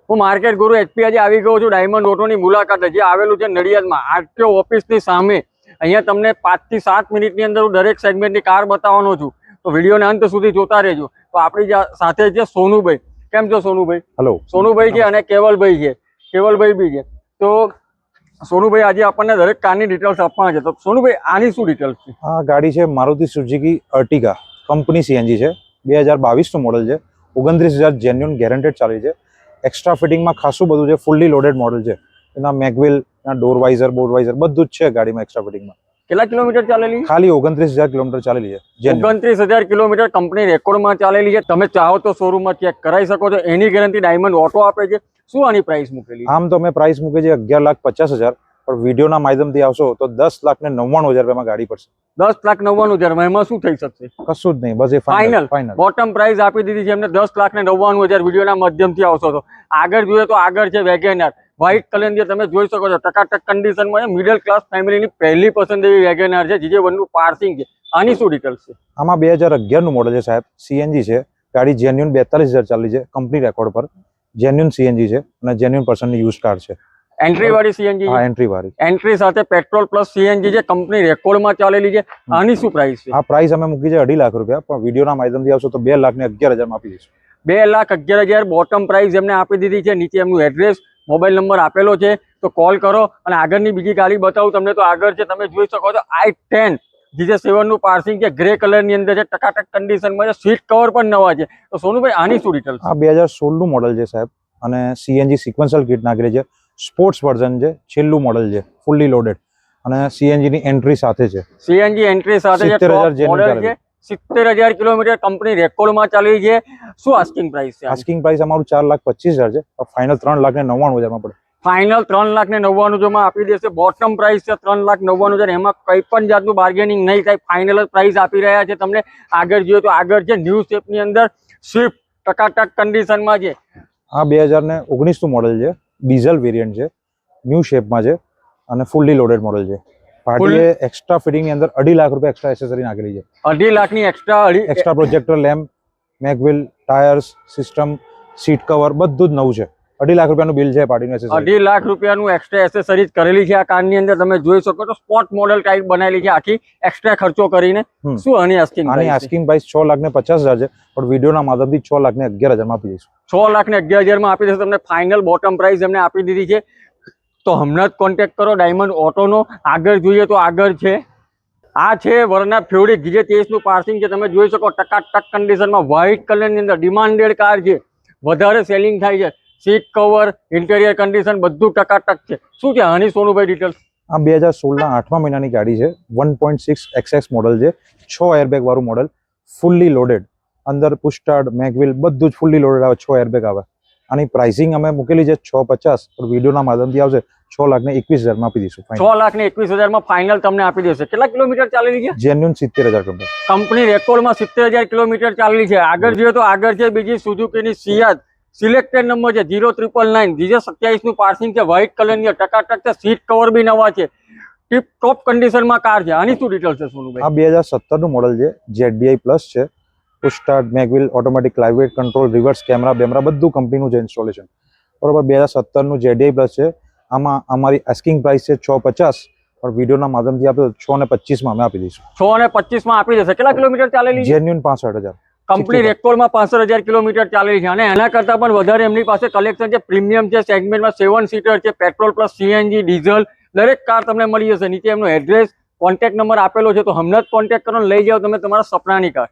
હું માર્કેટ ગુરુ એચપી આજે આવી ગયો છું ડાયમંડ ઓટોની મુલાકાતે, જે આવેલું છે નડિયાદમાં આરટીઓ ઓફિસની સામે. અહીંયા તમને 5 થી 7 મિનિટની અંદર હું દરેક સેગમેન્ટની કાર બતાવવાનો છું, તો વિડીયોને અંત સુધી જોતા રહેજો. તો આપણી સાથે છે સોનુભાઈ. કેમ છો સોનુભાઈ? હેલો. સોનુભાઈ છે અને કેવલભાઈ છે, કેવલભાઈ બી છે. તો સોનુભાઈ આજે આપણને દરેક કારની ડિટેલ્સ આપવાના છે. તો સોનુભાઈ આની શું ડિટેલ્સ છે? આ ગાડી છે Maruti Suzuki Ertiga, company CNG છે, 2022 નું મોડલ છે, 29,000 જેન્યુન ગેરંટેડ ચાલી છે. એક્સ્ટ્રા ફિટિંગમાં ખાસું બધું છે, ફૂલ્લી લોડેડ મોડલ છે. એના મેગવિલ, ડોર વાઇઝર, બોર્ડ વાઇઝર બધું જ છે ગાડીમાં એક્સ્ટ્રા ફિટિંગમાં. કેટલા કિલોમીટર ચાલેલી? ખાલી 29,000 કિલોમીટર ચાલેલી છે. 29,000 કિલોમીટર કંપની રેકોર્ડમાં ચાલેલી છે. તમે ચાહો તો શોરૂમમાં ચેક કરાવી શકો છો. એની ગેરંટી ડાયમંડ ઓટો આપે છે. શું આની પ્રાઇસ મૂકેલી? આમ તો મેં પ્રાઇસ મૂકી છે 11,50,000, પણ વિડીયોના માધ્યમથી આવશો તો 10,99,000 રૂપિયામાં ગાડી પડશે. 10,99,000 એમાં શું થઈ શકશે? કશું જ નહીં, બસ એ ફાઇનલ બોટમ પ્રાઇસ આપી દીધી છે એમને 10,99,000 વિડીયોના માધ્યમથી આવશો તો. આગળ જોઈએ તો આગળ છે વેગેનાર, વ્હાઇટ કલર ની તમે જોઈ શકો છો, ટકાટક કન્ડિશનમાં. મિડલ ક્લાસ ફેમિલીની પહેલી પસંદ એવી વેગેનાર છે. GJ1 નું પાર્સિંગ છે. આની શું ડિટેલ્સ છે? આમાં 2011 નું મોડલ છે સાહેબ, સીએનજી છે. ગાડી જેન્યુન 42,000 ચાલી છે કંપની રેકોર્ડ પર. જેન્યુન સીએનજી છે અને જેન્યુન પર્સનની યુઝ કાર છે. એન્ટ્રી વાળી સીએનજી? હા, એન્ટ્રી વાળી. એન્ટ્રી સાથે પેટ્રોલ પ્લસ સીએનજી છે, કંપની રેકોર્ડમાં ચાલેલી છે. આની શું પ્રાઇસ છે? આ પ્રાઇસ અમે મૂકી છે 2.5 લાખ રૂપિયા, પણ વિડીયોના માધ્યમથી આવશો તો 2,11,000 માં આપી દઈશું. 2,11,000 બોટમ પ્રાઇસ એમને આપી દીધી છે. નીચે એમનું એડ્રેસ, મોબાઈલ નંબર આપેલો છે, તો કોલ કરો. અને આગળની બીજી ગાડી બતાવું તમને. તો આગળ છે તમે જોઈ શકો છો i10 GJ7 નું પાર્સિંગ છે, ગ્રે કલર ની અંદર છે, ટકાટક કન્ડિશનમાં છે, સીટ કવર પણ નવા છે. તો સોનુભાઈ આની શું ડિટેલ્સ? આ 2016 નું મોડલ છે સાહેબ, અને સીએનજી સિક્વન્શિયલ કિટ નાખેલી છે. સ્પોર્ટ્સ વર્ઝન છે, છેલ્લું મોડલ છે, ફૂલ્લી લોડેડ, અને સીએનજી ની એન્ટ્રી સાથે છે. સીએનજી એન્ટ્રી સાથે છે, 70,000 મોડલ છે, 70,000 કિલોમીટર કંપની રેકોર્ડમાં ચાલી છે. શું આસ્કિંગ પ્રાઇસ છે? આસ્કિંગ પ્રાઇસ અમારું 4,25,000 છે, ફાઇનલ 3,99,000 માં પડે. ફાઇનલ 3,99,000 માં આપી દેશે. બોટમ પ્રાઇસ છે 3,99,000. એમાં કઈ પણ જાતનું બાર્ગેનિંગ નહીં થાય. ફાઇનલ પ્રાઇસ આપી રહ્યા છે તમને. આગળ જોઈએ તો આગળ છે ન્યૂ શેપ ની અંદર સ્વિફ્ટ, ટકાટક કન્ડિશનમાં છે. આ 2019 નું મોડલ છે, ડીઝલ વેરિયન્ટ છે, ન્યૂ શેપમાં છે અને ફૂલ્લી લોડેડ મોડલ છે. પાર્ટીએ એક્સ્ટ્રા ફિટિંગ ની અંદર 2.5 લાખ રૂપિયા એક્સ્ટ્રા એસેસરી નાખેલી છે. 2.5 લાખની extra projector lamp, મેગવિલ, tyres, system, seat cover બધું જ નવું છે. 2.5 લાખ રૂપિયાનું બિલ છે પાર્ટીનું એસેસરી. 2.5 લાખ રૂપિયાનું એક્સ્ટ્રા એસેસરીઝ કરેલી છે આ કારની અંદર. તમે જોઈ શકો છો સ્પોર્ટ મોડલ ટાઈપ બનાવેલી છે આખી, એક્સ્ટ્રા ખર્ચો કરીને. શું આની આસ્કિંગ આની આસ્કિંગ પ્રાઇસ 6,50,000 છે, પણ વિડીયોના માધ્યમથી 6,11,000 માં આપી દઈશું. 6,11,000 માં આપી દેશે તમને. ફાઇનલ બોટમ પ્રાઇસ એમને આપી દીધી છે. તો હમણાં જ કોન્ટેક્ટ કરો ડાયમંડ ઓટોનો. આગળ જોઈએ તો આગળ છે આ છે વરના ફ્યુરી GJ23 નું પાર્સિંગ છે. તમે જોઈ શકો ટકાટક કન્ડિશનમાં, વ્હાઇટ કલર ની અંદર ડિમાન્ડેડ કાર છે, વધારે સેલિંગ થાય છે. સીટ કવર, ઇન્ટેરિયર કન્ડિશન બધું ટકાટક છે. શું છે આની સોનુભાઈ ડિટેલ્સ? આ 2016 ના 8મા મહિનાની ગાડી છે, 1.6 XX મોડલ છે, 6 એરબેગ વાળું મોડલ, ફૂલ્લી લોડેડ. અંદર પુશસ્ટાર્ટ, મેગવિલ બધું જ ફૂલ્લી લોડેડ આવે, 6 એરબેગ આવે. આની પ્રાઇસિંગ અમે મૂકેલી છે 6,50,000, પણ વિડીયોના માધ્યમથી આવશે 6,21,000 માં આપી દઈશું. 6,21,000 માં ફાઇનલ તમને આપી દેશે. કેટલા કિલોમીટર ચાલેલી છે? Genuine 70,000 kilometre. કંપની રેકોર્ડમાં 70,000 કિલોમીટર ચાલેલી છે. આગળ જોઈએ તો આગળ છે બીજી સુઝુકીની સિયાઝ, સિલેક્ટેડ નંબર છે 0,999, GJ27 નું પાર્સિંગ છે, વ્હાઇટ કલર ની ટકાટક છે, સીટ કવર બી નવા છે, ટીપ ટોપ કન્ડિશનમાં કાર છે. આની શું ડિટેલ્સ છે સોનુભાઈ? આ 2017 નું મોડલ છે, ZDI પ્લસ છે, push start, mag wheel, automatic climate control, reverse camera બેમેરા બધું કંપનીનું છે ઇન્સ્ટોલેશન. બરોબર, 2017 નું ZDI પ્લસ છે. આમાં અમારી આસ્કિંગ પ્રાઇસ છે 6,50,000, પણ વિડીયોના માધ્યમથી આપે તો 6,25,000 માં અમે આપી દઈશું. 6,25,000 માં આપી દેશે. કેટલા કિલોમીટર ચાલેલી છે? જેન્યુન 65,000. કંપની રેકોર્ડમાં 65,000 કિલોમીટર ચાલેલી છે. અને એના કરતા પણ વધારે એમની પાસે કલેક્શન છે. પ્રીમિયમ છે, સેગમેન્ટમાં 7 સીટર છે, પેટ્રોલ પ્લસ સીએનજી, ડીઝલ દરેક કાર તમને મળી જશે. નીચે એમનો એડ્રેસ, કોન્ટેક્ટ નંબર આપેલો છે. તો હમણાં જ કોન્ટેક્ટ કરો, લઈ જાઓ તમે તમારા સપનાની કાર.